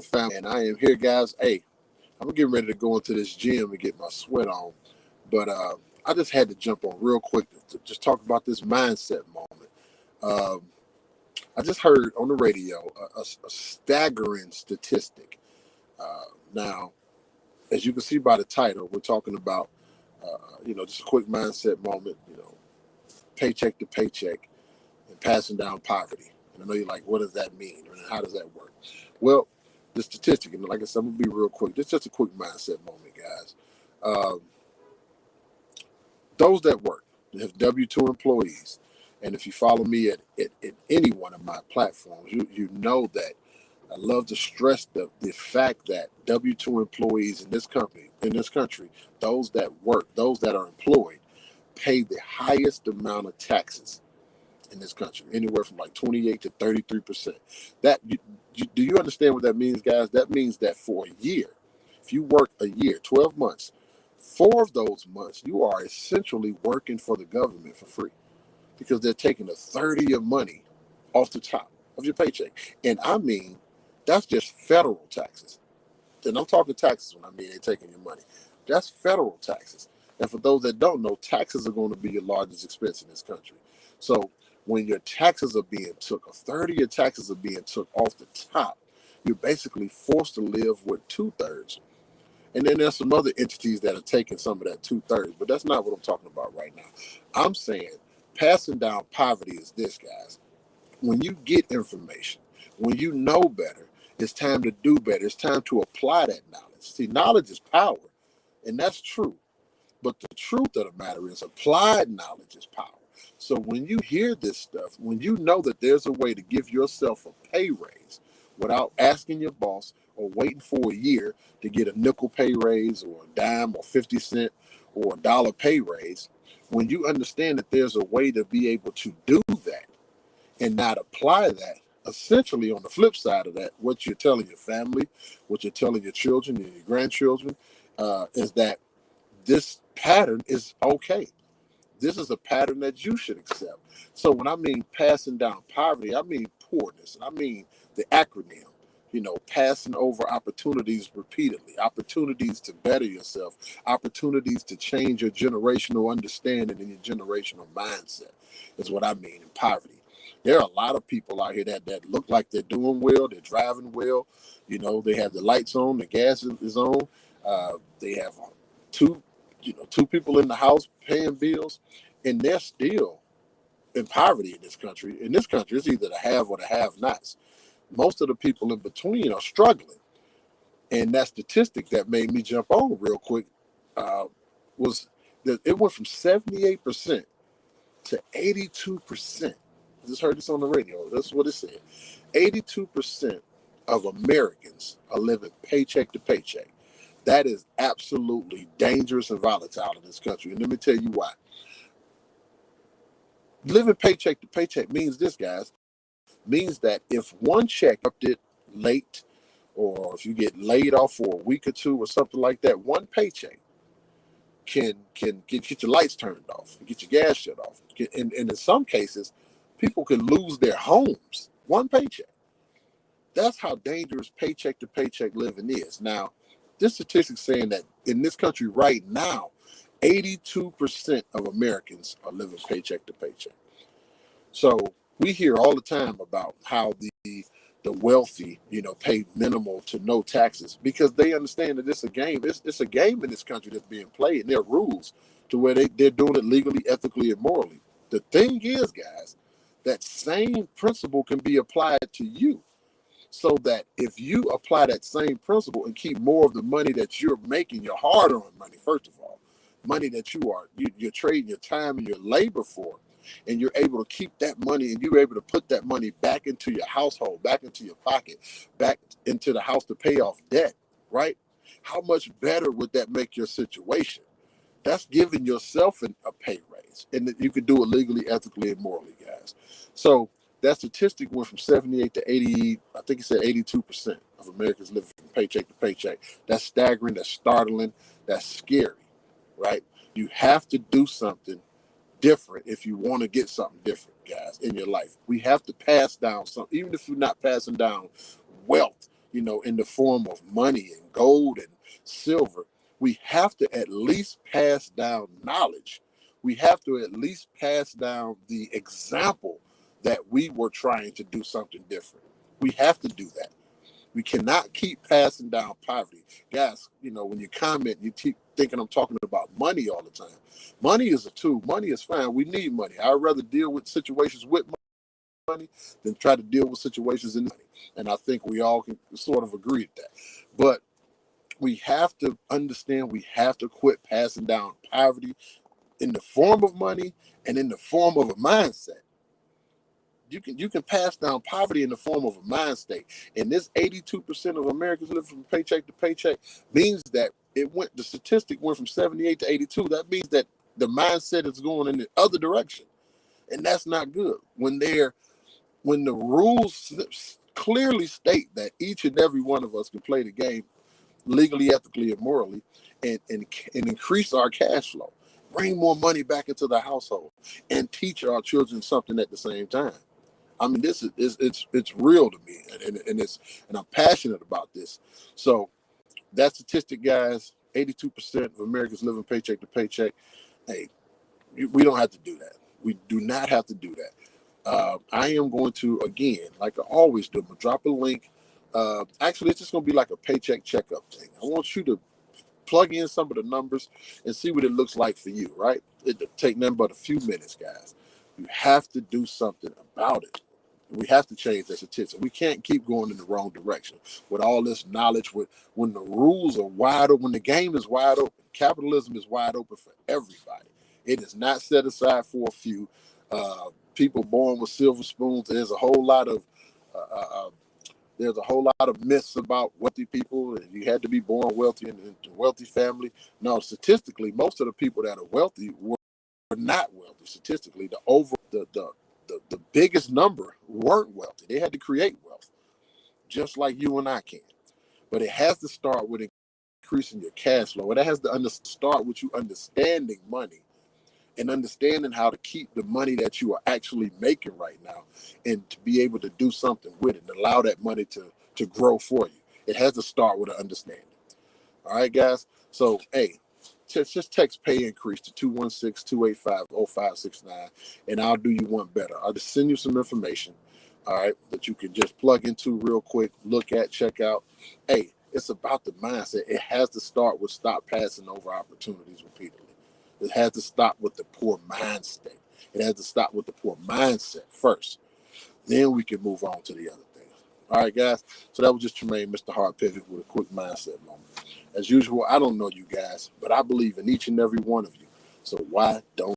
family, and I am here, guys. Hey, I'm getting ready to go into this gym and get my sweat on, but I just had to jump on real quick to just talk about this mindset moment. Um, I just heard on the radio a staggering statistic. Now, as you can see by the title, we're talking about, just a quick mindset moment, paycheck to paycheck and passing down poverty. And I know you're like, what does that mean? And how does that work? Well, the statistic, and like I said, I'm going to be real quick. This is just a quick mindset moment, guys. Um, those that work, that have W-2 employees, and if you follow me at any one of my platforms, you know that I love to stress the fact that W-2 employees in this country, those that work, those that are employed, pay the highest amount of taxes in this country, anywhere from like 28 to 33%. Do you understand what that means, guys? That means that for a year, if you work a year, 12 months, 4 of those months, you are essentially working for the government for free because they're taking a third of your money off the top of your paycheck. And I mean, that's just federal taxes. And I'm talking taxes when I mean they're taking your money. That's federal taxes. And for those that don't know, taxes are going to be your largest expense in this country. So when your taxes are being took, a third of your taxes are being took off the top, you're basically forced to live with 2/3. And then there's some other entities that are taking some of that 2/3, but that's not what I'm talking about right now. I'm saying passing down poverty is this, guys. When you get information, when you know better, it's time to do better. It's time to apply that knowledge. See, knowledge is power, and that's true. But the truth of the matter is applied knowledge is power. So when you hear this stuff, when you know that there's a way to give yourself a pay raise without asking your boss or waiting for a year to get a nickel pay raise or a dime or 50 cent or a dollar pay raise, when you understand that there's a way to be able to do that and not apply that, essentially on the flip side of that, what you're telling your family, what you're telling your children and your grandchildren, is that this pattern is okay. This is a pattern that you should accept. So when I mean passing down poverty, I mean poorness, and I mean the acronym, passing over opportunities repeatedly, opportunities to better yourself, opportunities to change your generational understanding and your generational mindset is what I mean in poverty. There are a lot of people out here that look like they're doing well, they're driving well, they have the lights on, the gas is on, they have two two people in the house paying bills, and they're still in poverty in this country. In this country, it's either the have or the have-nots. Most of the people in between are struggling. And that statistic that made me jump on real quick was that it went from 78% to 82%. I just heard this on the radio. That's what it said. 82% of Americans are living paycheck to paycheck. That is absolutely dangerous and volatile in this country. And let me tell you why. Living paycheck to paycheck means this, guys. Means that if one check up it late, or if you get laid off for a week or two or something like that, one paycheck can get your lights turned off, get your gas shut off. And in some cases, people can lose their homes. One paycheck. That's how dangerous paycheck to paycheck living is. Now, this statistic saying that in this country right now, 82% of Americans are living paycheck to paycheck. So we hear all the time about how the wealthy, pay minimal to no taxes because they understand that it's a game. It's a game in this country that's being played, and there are rules to where they're doing it legally, ethically, and morally. The thing is, guys, that same principle can be applied to you. So that if you apply that same principle and keep more of the money that you're making, your hard-earned money, first of all, money that you're trading your time and your labor for, and you're able to keep that money and you're able to put that money back into your household, back into your pocket, back into the house to pay off debt, right? How much better would that make your situation? That's giving yourself a pay raise, and you can do it legally, ethically, and morally, guys. So that statistic went from 78 to 80, I think it said 82% of Americans live from paycheck to paycheck. That's staggering, that's startling, that's scary, right? You have to do something different if you want to get something different, guys, in your life. We have to pass down something, even if you're not passing down wealth, in the form of money and gold and silver. We have to at least pass down knowledge. We have to at least pass down the example that we were trying to do something different. We have to do that. We cannot keep passing down poverty. Guys, when you comment, you keep thinking I'm talking about money all the time. Money is a tool. Money is fine. We need money. I'd rather deal with situations with money than try to deal with situations in money. And I think we all can sort of agree with that. But we have to understand we have to quit passing down poverty in the form of money and in the form of a mindset. You can pass down poverty in the form of a mind state. And this 82% of Americans live from paycheck to paycheck means that the statistic went from 78 to 82. That means that the mindset is going in the other direction. And that's not good. When the rules clearly state that each and every one of us can play the game legally, ethically, and morally, and increase our cash flow, bring more money back into the household, and teach our children something at the same time. I mean, this is it's real to me, and I'm passionate about this. So that statistic, guys, 82% of Americans living paycheck to paycheck. Hey, we don't have to do that. We do not have to do that. I am going to, again, like I always do, I'm gonna drop a link. Actually, it's just gonna be like a paycheck checkup thing. I want you to plug in some of the numbers and see what it looks like for you, right? It'll take nothing but a few minutes, guys. You have to do something about it. We have to change that statistic. We can't keep going in the wrong direction with all this knowledge. When the rules are wide open, when the game is wide open, capitalism is wide open for everybody. It is not set aside for a few. People born with silver spoons. There's a whole lot of myths about wealthy people. You had to be born wealthy in a wealthy family. No, statistically, most of the people that are wealthy were not wealthy. Statistically, the biggest number weren't wealthy. They had to create wealth, just like you and I can. But it has to start with increasing your cash flow. And it has to start with you understanding money and understanding how to keep the money that you are actually making right now and to be able to do something with it and allow that money to grow for you. It has to start with an understanding. All right, guys? So, hey, just text pay increase to 216-285-0569, and I'll do you one better. I'll just send you some information, all right, that you can just plug into real quick, look at, check out. Hey, it's about the mindset. It has to start with stop passing over opportunities repeatedly. It has to stop with the poor mindset. It has to stop with the poor mindset first. Then we can move on to the other things. All right, guys. So that was just Tremaine, Mr. Hard Pivot, with a quick mindset moment. As usual, I don't know you guys, but I believe in each and every one of you. So why don't